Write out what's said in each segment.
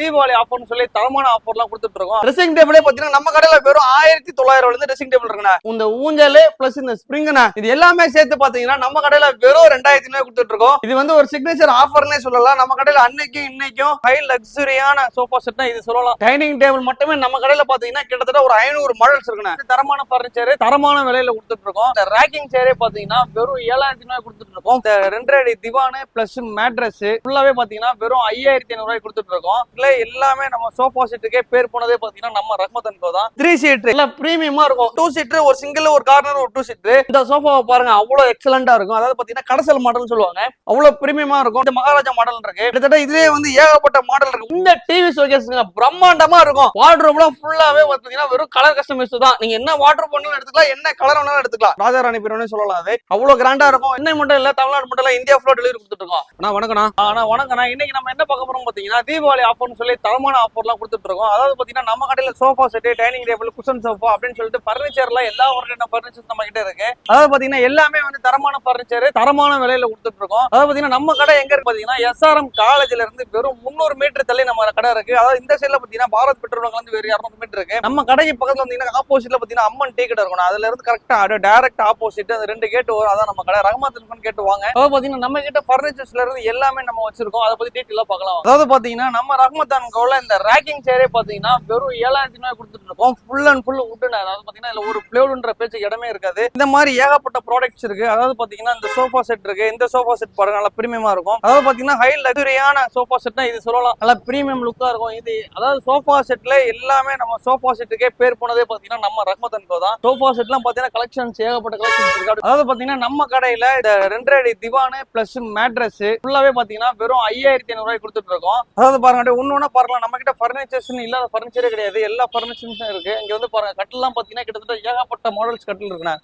தீபாவளி ஆஃபர்னு சொல்லி தரமான ஆஃபர்லாம் கொடுத்துட்டு இருக்கோம். ட்ரெஸ்ஸிங் டேபிளே பாத்தீங்கன்னா நம்ம கடையில வெறும் 1900 இருந்து ட்ரெஸ்ஸிங் டேபிள் இருக்குண்ணா. இந்த ஊஞ்சல் பிளஸ் இந்த ஸ்ப்ரிங்னா இது எல்லாமே சேர்த்து பாத்தீங்கன்னா நம்ம கடையில வெறும் 2500 கொடுத்துட்டு இருக்கோம். இது வந்து ஒரு சிக்னேச்சர் ஆஃபர்னே சொல்லலாம். நம்ம கடையில அன்னைக்கும் இன்னைக்கும் ஹை லக்ஸரியான சோஃபா செட்னா இது சொல்லலாம். டைனிங் டேபிள் மட்டுமே நம்ம கடையில பாத்தீங்கன்னா கிட்டத்தட்ட ஒரு 500 மாடல்ஸ் இருக்குண்ணா. தரமான பர்னிச்சர் தரமான விலையில கொடுத்துட்டு இருக்கோம். இந்த ரேக்கிங் சேரே பாத்தீங்கன்னா வெறும் 7000 கொடுத்துட்டு இருக்கோம். இந்த 2 அடி திவானு பிளஸ் மேட்ரஸ் ஃபுல்லாவே பாத்தீங்கன்னா வெறும் 5500 கொடுத்துட்டு இருக்கோம். இதுல எல்லாமே நம்ம சோஃபா செட்டுக்கே பேர் போனதே பாத்தீங்கன்னா நம்ம ரஹ்மத் அண்ட் கோ தான். 3 சீட் இல்ல பிரீமியமா இருக்கும். 2 சீட் ஒரு சிங்கிள் ஒரு கார்னர் ஒரு 2 சீட். இந்த சோஃபாவை பாருங்க அவ்வளவு எக்ஸலண்டா இருக்கும். அதாவது பாத்தீங்கன்னா கடைசல் மாடல்னு சொல்லுவாங்க. அவ்வளவு பிரீமியமா இருக்கும். இந்த மகாராஜா மாடல் இருக்கு. கிட்டத்தட்ட இதுலயே வந்து ஏகப்பட்ட மாடல் இருக்கு. இந்த டிவி ஷோகேஸ்ங்க பிரம்மாண்டமா இருக்கும். வார்ட்ரோப்ல ஃபுல்லாவே பாத்தீங்கன்னா வெறும் கலர் கஸ்டமைஸ் தான். நீங்க என்ன வார்ட்ரோப் பண்ணாலும் எடுத்துக்கலாம், என்ன கலர் வேணாலும் எடுத்துக்கலாம். ராஜா ராணி பீரோன்னு சொல்லலாம். அது அவ்வளவு கிராண்டா இருக்கும். என்ன மட்டும் இல்ல தமிழ்நாடு மட்டும் இல்ல இந்தியா ஃபுல்லா டெலிவரி கொடுத்துட்டு இருக்கோம். வணக்கண்ணா. இன்னைக்கு நம்ம என்ன பார்க்க போறோம் பாத்தீங்கன்னா தீபாவளி ஆஃபர்னு சொல்லி தரமான ஆஃபர்லாம் கொடுத்துட்டு இருக்கோம். அதாவது பாத்தீங்கன்னா நம்ம கடையில sofa set dining table cushion sofa அப்படின்னு சொல்லிட்டு பர்னிச்சர்ல எல்லா வகையான பர்னிச்சர்ஸ் நம்ம கிட்ட இருக்கு. அதாவது பாத்தீங்கன்னா எல்லாமே வந்து தரமான பர்னிச்சர் தரமான விலையில கொடுத்துட்டு இருக்கோம். அதாவது பாத்தீங்கன்னா நம்ம கடை எங்க இருக்கு பாத்தீங்கன்னா எஸ்ஆர்எம் காலேஜ்ல இருந்து வெறும் 300 மீட்டர் தள்ளி நம்ம கடை இருக்கு. அதாவது இந்த சைட்ல பாத்தீங்கன்னா பாரத் பெட்ரோல் பங்க்ல இருந்து வெறும் 200 மீட்டர் இருக்கு. நம்ம கடைக்கு பக்கத்துல வந்தீங்கன்னா ஆப்போசிட்ல பாத்தீங்கன்னா அம்மன் டீ கடை இருக்கும். அதுல இருந்து கரெக்டா டைரக்ட் ஆப்போசிட் அந்த 2 கேட் வரும். அதான் நம்ம கடை ரஹ்மத் அண்ட் கேட்டு வாங்க. அதாவது பாத்தீங்கன்னா நம்ம கிட்ட பர்னிச்சர்ஸ்ல இருந்து எல்லாமே நம்ம வச்சிருக்கோம். அதை பத்தி டீட்டெயிலா பார்க்கலாம். அதாவது பாத்தீங்கன்னா நம்ம ரஹ்மத் அண்ட் கோல இந்த ரேக்கிங் சேரே பாத்தீங்கன்னா வெறும் 7000 கொடுத்துட்டு இருக்கோம். Full and full wooden. அதாவது பாத்தீங்கன்னா இதுல ஒரு பிளேவுட்ன்ற பேச்சு இடமே இருக்காது. இந்த மாதிரி ஏகப்பட்ட ப்ராடக்ட்ஸ் இருக்கு. அதாவது பாத்தீங்கன்னா இந்த சோஃபா செட் இருக்கு. இந்த சோஃபா செட் பாருங்க நல்லா பிரீமியமா இருக்கும். அதாவது பாத்தீங்கன்னா ஹை லக்ஸரியான சோஃபா செட்னா இது சொல்லலாம். நல்லா பிரீமியம் லுக்கா இருக்கும். இது அதாவது சோஃபா செட்ல எல்லாமே நம்ம சோஃபா செட்டுக்கே பேர் போனதே பாத்தீங்கன்னா நம்ம ரஹ்மத் அண்ட் கோ தான். சோஃபா செட்லாம் பாத்தீங்கன்னா கலெக்ஷன்ஸ் ஏகப்பட்ட கலெக்ஷன்ஸ் இருக்கு. அதாவது பாத்தீங்கன்னா நம்ம கடையில இந்த 2 அடி திவானு பிளஸ் மேட்ரஸ் ஃபுல்லாவே பாத்தீங்கன்னா வெறும் 5500 கொடுத்துட்டு இருக்கோம். அதாவது பாருங்க ஒண்ணு பார்க்கலாம். நம்ம கிட்ட பர்னிச்சர்ஸ் இல்லாத பர்னிச்சரே கிடையாது. எல்லா பர்னிச்சர்ஸும் இருக்கு. இங்க வந்து பாருங்க கட்டிலாம் பாத்தீங்கன்னா கிட்டத்தட்ட ஏகப்பட்ட மாடல்ஸ் கட்டில் இருக்குண்ணா.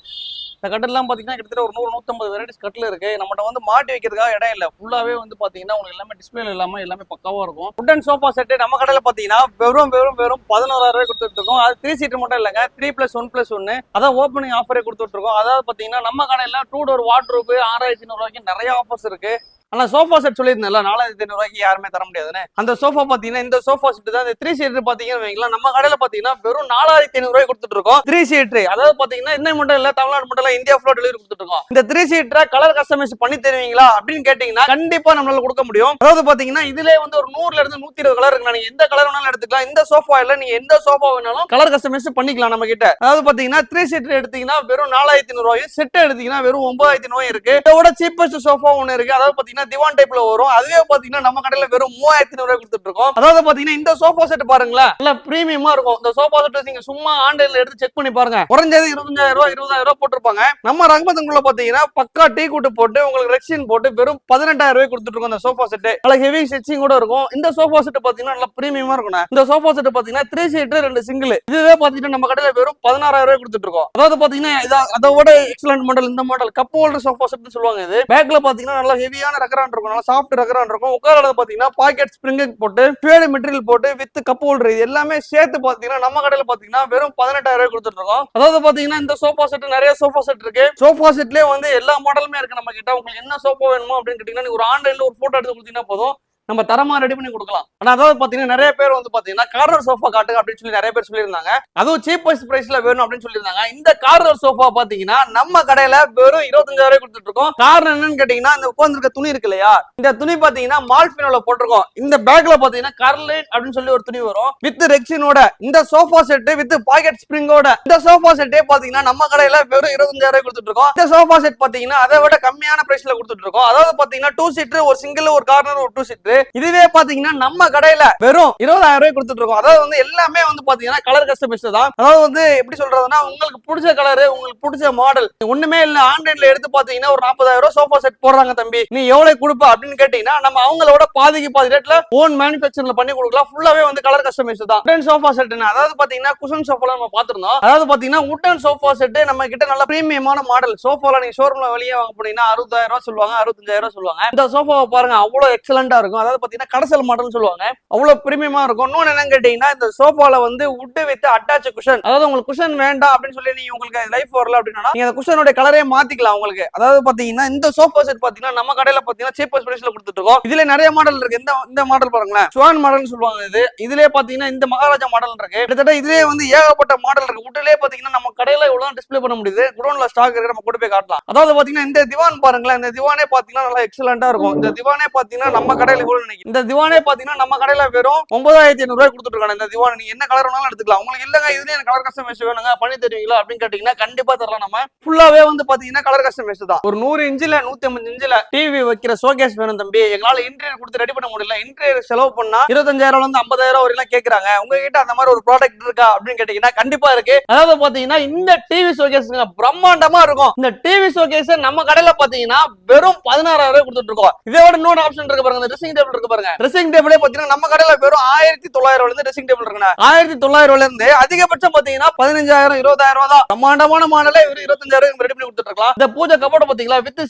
இந்த கட்டெல்லாம் பாத்தீங்கன்னா கிட்டத்தட்ட ஒரு 100-150 வெரைட்டிஸ் கட்டில் இருக்கு. நம்மகிட்ட வந்து மாட்டி வைக்கிறதுக்காக இடம் இல்ல. ஃபுல்லாவே வந்து பாத்தீங்கன்னா உங்களுக்கு எல்லாமே டிஸ்பிளே இல்லாம எல்லாமே பக்காவா இருக்கும். உட்டன் சோஃபா செட் நம்ம கடையில பாத்தீங்கன்னா வெறும் 11000 கொடுத்துட்டு இருக்கோம். அது 3 சீட் மட்டும் இல்லங்க, 3+1+1 அதான் ஓப்பனிங் ஆஃபரே கொடுத்துட்டு இருக்கோம். அதாவது பாத்தீங்கன்னா நம்ம கடையில 2 டோர் வார்ட்ரோப் 6500 நிறைய ஆஃபர்ஸ் இருக்கு. ஆனா சோஃபா செட் சொல்லியிருந்தேன்ல 4500 யாருமே தர முடியாதுன்னு. அந்த சோஃபா பாத்தீங்கன்னா இந்த சோஃபா செட் தான். இந்த 3 சீட் பாத்தீங்கன்னா வைங்களா நம்ம கடையில பாத்தீங்கன்னா வெறும் 4500 கொடுத்துட்டு இருக்கோம். 3 சீட் அதாவது பாத்தீங்கன்னா இன்னை மட்டும் இல்ல தமிழ்நாடு மட்டும் இல்ல இந்தியா ஃபுல்லா டெலிவரி கொடுத்துட்டு இருக்கோம். இந்த 3 சீட் கலர் கஸ்டமைஸ் பண்ணி தருவீங்களா அப்படின்னு கேட்டீங்கன்னா கண்டிப்பா நம்மளால கொடுக்க முடியும். அதாவது பாத்தீங்கன்னா இதுல வந்து ஒரு 100ல இருந்து 120 கலர் இருக்கு. நீங்க எந்த கலர் வேணாலும் எடுத்துக்கலாம். இந்த சோஃபா இல்ல நீங்க எந்த சோஃபா வேணாலும் கலர் கஸ்டமைஸ் பண்ணிக்கலாம் நம்ம கிட்ட. அதாவது பாத்தீங்கன்னா 3 சீட் எடுத்தீங்கன்னா வெறும் 4500, செட் எடுத்தீங்கன்னா வெறும் 9500 இருக்கு. இதோட சீப்பஸ்ட் சோஃபா ஒன்னு இருக்கு. அதாவது பாத்தீங்கன்னா திவான் டைப்ல வரும். அதுவே பாத்தீங்கன்னா நம்ம கடையில வெறும் 3500 கொடுத்துட்டு இருக்கோம். அதாவது பாத்தீங்கன்னா இந்த சோஃபா செட் பாருங்களேன் நல்ல பிரீமியமா இருக்கும். இந்த சோஃபா செட் நீங்க சும்மா ஆன்லைன்ல எடுத்து செக் பண்ணி பாருங்க. குறைஞ்சது 25000 போட்டிருப்பாங்க. நம்ம ரஹ்மத் அண்ட் கோல பாத்தீங்கன்னா பக்கா டீ கூட்டு போட்டு உங்களுக்கு ரெக்ஸின் போட்டு வெறும் 18000 கொடுத்துட்டு இருக்கோம். இந்த சோஃபா செட் நல்ல ஹெவி ஸ்டிச்சிங் கூட இருக்கும். இந்த சோஃபா செட் பாத்தீங்கன்னா நல்ல பிரீமியமா இருக்கும். இந்த சோஃபா செட் பாத்தீங்கன்னா 3 சீட் 2 சிங்கிள் இதுவே பாத்தீங்கன்னா நம்ம கடையில வெறும் 16000 கொடுத்துட்டு இருக்கோம். அதாவது பாத்தீங்கன்னா அதோட எக்ஸலன்ட் மாடல் இந்த மாடல் கப் ஹோல்டர் சோஃபா செட்னு சொல்லுவாங்க. இது பேக்ல பாத்தீங்கன்னா நல்ல ஹெவியான ரக்கரான் இருக்கும். நல்லா சாஃப்ட் ரக்கரான் இருக்கும். உட்காரது பாத்தீங்கன்னா பாக்கெட் ஸ்ப்ரிங் போட்டு ஃபேட் மெட்டீரியல் போட்டு வித் கப் ஹோல்டர் இது எல்லாமே சேர்த்து பாத்தீங்கன்னா நம்ம கடையில பாத்தீங்கன்னா வெறும் 18000 கொடுத்துட்டு இருக்கோம். அதாவது பாத்தீங்கன்னா இந்த சோஃபா செட் நிறைய சோஃபா செட் இருக்கு. சோஃபா செட்லயே வந்து எல்லா மாடலுமே இருக்கு நம்ம கிட்ட. உங்களுக்கு என்ன சோஃபா வேணுமோ அப்படின்னு கேட்டீங்கன்னா நீங்க ஒரு ஆன்லைன்ல ஒரு போட்டோ எடுத்து கொடுத்தீங்கன்னா போதும் நம்ம தரமா ரெடி பண்ணி கொடுக்கலாம். ஆனா அதாவது பாத்தீங்கன்னா நிறைய பேர் வந்து பாத்தீங்கன்னா கார்னர் சோஃபா காட்டுங்க அப்படின்னு சொல்லி நிறைய பேர் சொல்லியிருந்தாங்க. அதுவும் சீப்பஸ்ட் பிரைஸ்ல வேணும் அப்படின்னு சொல்லியிருந்தாங்க. இந்த கார்னர் சோஃபா பாத்தீங்கன்னா நம்ம கடையில வெறும் 25000 கொடுத்துட்டு இருக்கோம். காரணம் என்னன்னு கேட்டீங்கன்னா இந்த உட்கார்ந்துருக்க துணி இருக்கு இல்லையா, இந்த துணி பாத்தீங்கன்னா மால்பினோல போட்டிருக்கோம். இந்த பேக்ல பாத்தீங்கன்னா கர்லைன் அப்படின்னு சொல்லி ஒரு துணி வரும் வித் ரெக்ஸினோட. இந்த சோஃபா செட் வித் பாக்கெட் ஸ்ப்ரிங்கோட இந்த சோஃபா செட்டே பாத்தீங்கன்னா நம்ம கடையில வெறும் 25000 கொடுத்துட்டு இருக்கோம். இந்த சோஃபா செட் பாத்தீங்கன்னா அதை விட கம்மியான பிரைஸ்ல கொடுத்துட்டு இருக்கோம். அதாவது பாத்தீங்கன்னா 2 சீட் ஒரு சிங்கிள் ஒரு கார்னர் ஒரு 2 சீட் இதுவே பாத்தீங்கன்னா நம்ம கடையில வெறும் 20000 கொடுத்துட்டு இருக்கோம். அதாவது வந்து எல்லாமே வந்து பாத்தீங்கன்னா கலர் கஸ்டமைஸ் தான். அதாவது வந்து எப்படி சொல்றதுன்னா உங்களுக்கு பிடிச்ச கலர் உங்களுக்கு பிடிச்ச மாடல் ஒண்ணுமே இல்ல. ஆன்லைன்ல எடுத்து பாத்தீங்கன்னா ஒரு 40000 சோஃபா செட் போடுறாங்க தம்பி நீ எவ்வளவு கொடுப்ப அப்படின்னு கேட்டீங்கன்னா நம்ம அவங்களோட பாதிக்கு பாதி ரேட்ல ஓன் மேனுஃபேக்சர்ல பண்ணி கொடுக்கலாம். ஃபுல்லாவே வந்து கலர் கஸ்டமைஸ் தான். உட்டன் சோஃபா செட் அதாவது பாத்தீங்கன்னா குஷன் சோஃபா நம்ம பாத்துருந்தோம். அதாவது பாத்தீங்கன்னா உட்டன் சோஃபா செட் நம்ம கிட்ட நல்ல பிரீமியமான மாடல். சோஃபால நீங்க ஷோரூம்ல வெளியே வாங்க போனீங்கன்னா 60000 சொல்லுவாங்க 65000 சொல்லுவாங்க. இந்த சோஃபாவை பாருங்க அவ்வளவு எக்ஸலண்டா இருக்கும். அதாவது பாத்தீங்கன்னா கடசல் மாடல்னு சொல்லுவாங்க. அவ்வளவு பிரீமியமா இருக்கும். இன்னொன்னு என்னன்னு கேட்டீங்கன்னா இந்த சோஃபால வந்து வுட் வித் அட்டாச் குஷன், அதாவது உங்களுக்கு குஷன் வேண்டாம் அப்படின்னு சொல்லி நீங்க உங்களுக்கு லைஃப் வரல அப்படின்னா நீங்க அந்த குஷனோட கலரே மாத்திக்கலாம் உங்களுக்கு. அதாவது பாத்தீங்கன்னா இந்த சோஃபா செட் பாத்தீங்கன்னா நம்ம கடையில பாத்தீங்கன்னா சீப்பஸ்ட் பிரைஸ்ல கொடுத்துட்டு இருக்கோம். இதுல நிறைய மாடல் இருக்கு. இந்த மாடல் பாருங்களேன், ஸ்வான் மாடல்னு சொல்லுவாங்க. இதுலயே பாத்தீங்கன்னா இந்த மகாராஜா மாடல் இருக்கு. கிட்டத்தட்ட இதுலயே வந்து ஏகப்பட்ட மாடல் இருக்கு. வுட்லயே பாத்தீங்கன்னா நம்ம கடையில இவ்வளவு டிஸ்ப்ளே பண்ண முடியுது. குடோன்ல ஸ்டாக் இருக்கு, நம்ம கொண்டு போய் காட்டலாம். அதாவது பாத்தீங்கன்னா இந்த திவான் பாருங்களேன், இந்த திவானே பாத்தீங்கன்னா நல்லா எக்ஸலண்டா இருக்கும். இந்த திவானே பாத்தீங்கன்னா நம்ம கடையில இவ்வளவு நினைக்கிறேன். இந்த திவானே பாத்தீங்கன்னா நம்ம கடையில வெறும் 9500 ரூபாய் கொடுத்துட்டு இருக்காங்க. இந்த திவான் நீங்க என்ன கலர் வேணாலும் எடுத்துக்கலாம். உங்களுக்கு இல்லங்க இதுலயே எனக்கு கலர் கஸ்டமைஸ் வேணுங்க பண்ணி தருவீங்களா அப்படின்னு கேட்டீங்கன்னா கண்டிப்பா தரலாம். நம்ம ஃபுல்லாவே வந்து பாத்தீங்கன்னா கலர் கஸ்டமைஸ் தான். ஒரு 100 இன்ச்சில 150 இன்ச்சில டிவி வைக்கிற ஷோகேஸ் வேணும் தம்பி, எங்களால இன்டீரியர் கொடுத்து ரெடி பண்ண முடியல, இன்டீரியர் செலவு பண்ணா 25,000 இருந்து 50,000 வரைக்கும் கேக்குறாங்க, உங்ககிட்ட அந்த மாதிரி ஒரு ப்ராடக்ட் இருக்கா அப்படின்னு கேட்டீங்கன்னா கண்டிப்பா இருக்கு. அதாவது பாத்தீங்கன்னா இந்த டிவி ஷோகேஸ் பிரம்மாண்டமா இருக்கும். இந்த டிவி ஷோகேஸ் நம்ம கடையில பாத்தீங்கன்னா வெறும் 16,000 ரூபாய் கொடுத்துட்டு இருக்கோம். இதே விட இன்னொரு ஆப்ஷன் இருக்கு பாருங்க, ட்ரெஸ்ஸிங் டேபிள் இருக்கு பாருங்க. ட்ரெஸ்ஸிங் டேபிளே பாத்தீங்கன்னா நம்ம கடையில வெறும் 1900 இருந்து ட்ரெஸ்ஸிங் டேபிள் இருக்குங்க. 1900 இருந்து அதிகபட்சம் பாத்தீங்கன்னா 15,000 20,000 ரூபாய் தான். பிரம்மாண்டமான மாடலே 25,000 ரெடி பண்ணி கொடுத்துட்டு இருக்கலாம். இந்த பூஜை கபோர்டு பாத்தீங்களா வித்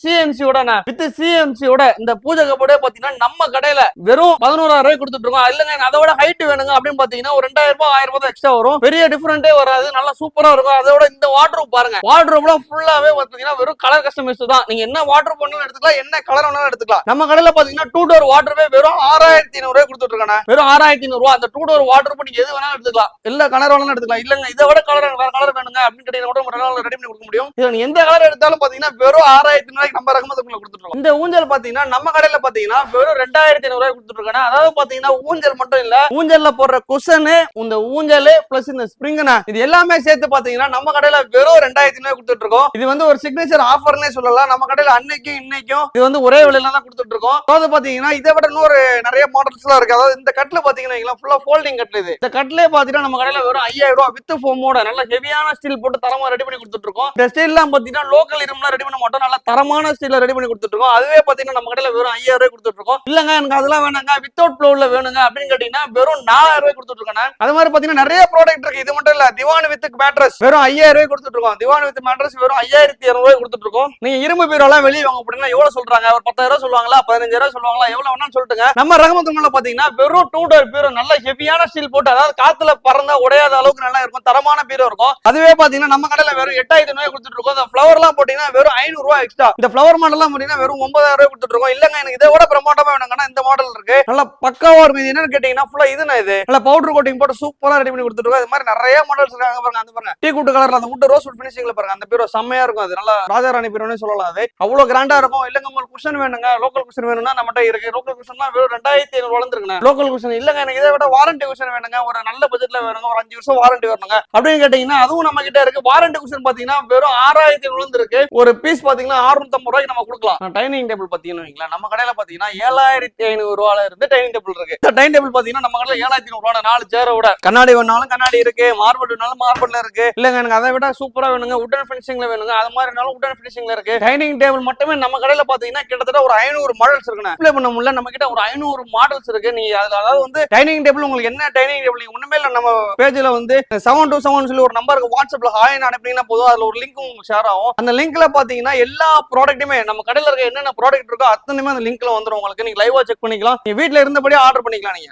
சிஎம்சியோட இந்த பூஜை கபோர்டே பாத்தீங்கன்னா நம்ம கடையில வெறும் 11,000 ரூபாய் கொடுத்துட்டு இருக்கோம். இல்லங்க அதோட ஹைட் வேணுங்க அப்படின்னு பாத்தீங்கன்னா ஒரு 2,000 ரூபாய் 1000 ரூபாய் எக்ஸ்ட்ரா வரும். பெரிய டிஃபரெண்டே வராது, நல்லா சூப்பரா இருக்கும். அதோட இந்த வார்ட்ரோப் பாருங்க, வார்ட்ரோப்ல ஃபுல்லாவே பாத்தீங்கன்னா வெறும் கலர் கஸ்டமைஸ் தான். நீங்க என்ன வார்ட்ரோப் பண்ணாலும் எடுத்துக்கலாம், என்ன கலர் வேணாலும் எடுத்துக்கலாம். நம்ம கடையில பாத்தீங்கன்னா 2 டோர் வார்ட்ரோபே வெறும் 6,500 ரூபாய் கொடுத்துட்டு இருக்காங்க. வெறும் 6,500 ரூபாய். அந்த 2 டோர் வார்ட்ரோப் நீங்க எது வேணாலும் எடுத்துக்கலாம், எல்லா கலர் வேணாலும் எடுத்துக்கலாம். இல்லங்க இதை விட கலர் வேற கலர் வேணுங்க அப்படின்னு கேட்டீங்கன்னா கூட ரெடி பண்ணி கொடுக்க முடியும். இதுல எந்த கலர் எடுத்தாலும் பாத்தீங்கன்னா வெறும் 6,500 ரூபாய்க்கு நம்ம ரகமத்துக்குள்ள கொடுத்துட்டு இருக்கோம். இந்த ஊஞ்சல் பாத்தீங்கன்னா நம்ம கடையில பாத்தீங்கன்னா வெறும் 2,500 ரூபாய் கொடுத்துட்டு இருக்காங்க. அதாவது பாத்தீங்கன்னா ஊஞ்சல் மட்டும் இல்ல, ஊஞ்சல்ல போடுற குஷனு, இந்த ஊஞ்சல் பிளஸ் இந்த ஸ்ப்ரிங்னா இது எல்லாமே சேர்த்து பாத்தீங்கன்னா நம்ம கடையில வெறும் 2,500 ரூபாய் கொடுத்துட்டு இருக்கோம். இது வந்து ஒரு சிக்னேச்சர் ஆஃபர்னே சொல்லலாம். நம்ம கடையில அன்னைக்கும் இன்னைக்கும் இது வந்து ஒரே விலையில தான் கொடுத்துட்டு இருக்கோம். அதாவது பாத்தீங்கன்னா இதை விட இன்னொரு நிறைய மாடல்ஸ் எல்லாம் இருக்கு. அதாவது இந்த கட்ல பாத்தீங்கன்னா ஃபுல்லா ஃபோல்டிங் கட்ல, இது இந்த கட்லே பாத்தீங்கன்னா நம்ம கடையில வெறும் 5,000 ரூபாய் வித் ஃபோமோட நல்ல ஹெவியான ஸ்டீல் போட்டு தரமா ரெடி பண்ணி கொடுத்துட்டு இருக்கோம். இந்த ஸ்டீல் எல்லாம் பாத்தீங்கன்னா லோக்கல் இரும்புலாம் ரெடி பண்ண மாட்டோம், நல்ல தரமான ஸ்டீல்ல ரெடி பண்ணி கொடுத்துட்டு இருக்கோம். அதுவே பாத்தீங்கன்னா நம்ம கடையில வெறும் 5,000 ரூபாய் கொடுத்துட்டு இருக்கோம். இல்லங்க எனக்கு அதெல்லாம் வேணாங்க வித்தவுட் ப்ளோர்ல வேணுங்க அப்படின்னு கேட்டீங்கன்னா வெறும் 4,000 ரூபாய் கொடுத்துட்டு இருக்கோம். அது மாதிரி பாத்தீங்கன்னா நிறைய ப்ராடக்ட் இருக்கு. இது மட்டும் இல்ல, திவான் வித் மேட்ரஸ் வெறும் 5,000 ரூபாய் கொடுத்துட்டு இருக்கோம். திவான் வித் மேட்ரஸ் வெறும் 5,200 ரூபாய் கொடுத்துட்டு இருக்கோம். நீங்க இரும்பு பீரோ எல்லாம் வெளியே வாங்க போட்டீங்கன்னா எவ்வளவு சொல்றாங்க, ஒரு 10,000 ரூபாய் சொல்லுவாங்களா, 15,000 ரூபாய் சொல்லுவாங்களா, எவ்வளவு வேணாலும் சொல்லிட்டுங்க. நம்ம ரகமத்துக்குள்ள பாத்தீங்கன்னா வெறும் 2 டோர் பீரோ நல்ல ஹெவியான ஸ்டீல் போட்டு, அதாவது காத்துல பறந்தா உடையாத அளவுக்கு நல்லா இருக்கும், தரமான பீரோ இருக்கும். அதுவே பாத்தீங்கன்னா நம்ம கடையில வெறும் 8,000 ரூபாய் கொடுத்துட்டு இருக்கோம். இந்த ஃபிளவர் எல்லாம் போட்டீங்கன்னா வெறும் 500 ரூபாய் எக்ஸ்ட்ரா. இந்த ஃபிளவர் மாடல் எல்லாம் போட்டீங்கன்னா வெறும் 9,000 ரூபாய் கொடுத்துட்டு இருக்கோம். இல்லங்க எனக்கு இதை விட பிரமாண்டமா வேணுங்கன்னா இந்த மாடல் இருக்கு, நல்லா பக்காவா இருக்கும். இது என்னன்னு கேட்டீங்கன்னா ஃபுல்லா இதுனா இது நல்ல பவுடர் கோட்டிங் போட்டு சூப்பரா ரெடி பண்ணி கொடுத்துட்டு இருக்கோம். இது மாதிரி நிறைய மாடல்ஸ் இருக்காங்க பாருங்க. அந்த பாருங்க டீ குட் கலர்ல அந்த வுட் ரோஸ் வுட் ஃபினிஷிங்ல பாருங்க, அந்த பீரோ செம்மையா இருக்கும். அது நல்லா ராஜாராணி பீரோன்னு சொல்லலாம். அது அவ்வளவு கிராண்டா இருக்கும். இல்லங்க உங்களுக்கு குஷன் வேணுங்க, லோக்கல் குஷன் வேணும்னா நம்மகிட்ட இருக்கு. லோக்கல் குஷன்லாம் வெறும் 2,500 வளர்ந்துருக்குங்க. லோக்கல் குஷன் இல்லங்க எனக்கு இதை விட வாரண்டி குஷன் வேணுங்க, ஒரு நல்ல பட்ஜெட்ல வேணுங்க, ஒரு 5 வருஷம் வாரண்டி வரணுங்க அப்படின்னு கேட்டீங்கன்னா அதுவும் நம்ம கிட்ட இருக்கு. வாரண்டி குஷன் பாத்தீங்கன்னா வெறும் 6,500 இருக்கு. ஒரு பீஸ் பாத்தீங்கன்னா 650 ரூபாய்க்கு நம்ம கொடுக்கலாம். டைனிங் டேபிள் பாத்தீங்கன்னா நம்ம கடையில பாத்தீங்கன்னா 7,500 ரூபாயில இருந்து டைனிங் டேபிள் இருக்கு. இந்த டைனிங் டேபிள் பாத்தீங்கன்னா நம்ம கடையில 7,500 ரூபாய் 4 சேரோட, கண்ணாடி வேணாலும் கண்ணாடி இருக்கு, மார்பிள் வேணாலும் மார்பிள்ல இருக்கு. இல்லங்க எனக்கு அதை விட சூப்பரா வேணுங்க, உடன் பினிஷிங்ல வேணுங்க, அது மாதிரி உடன் பினிஷிங்ல இருக்கு. டைனிங் டேபிள் மட்டுமே நம்ம கடையில பாத்தீங்கன்னா கிட்டத்தட்ட ஒரு 500 மாடல்ஸ் இருக்குங்க. அப்ளை பண்ண முடியல, நம்ம கிட்ட ஒரு 500 மாடல்ஸ் இருக்கு. நீங்க அதுல அதாவது வந்து டைனிங் டேபிள் உங்களுக்கு என்ன டைனிங் டேபிள் ஒண்ணுமே இல்ல, நம்ம பேஜ்ல வந்து 727 சொல்லி ஒரு நம்பருக்கு வாட்ஸ்அப்ல ஹாய் அனுப்பினீங்கன்னா போதும், அதுல ஒரு லிங்க் உங்களுக்கு ஷேர் ஆகும். அந்த லிங்க்ல பாத்தீங்கன்னா எல்லா ப்ராடக்ட்டுமே நம்ம கடையில இருக்க என்னென்ன ப்ராடக்ட் இருக்கோ அத்தனையுமே அந்த லிங்க்ல வந்துடும் உங்களுக்கு. நீங்க லைவா செக் பண்ணிக்கலாம், நீங்க வீட்ல இருந்தபடியே ஆர்டர் பண்ணிக்கலாம். நீங்க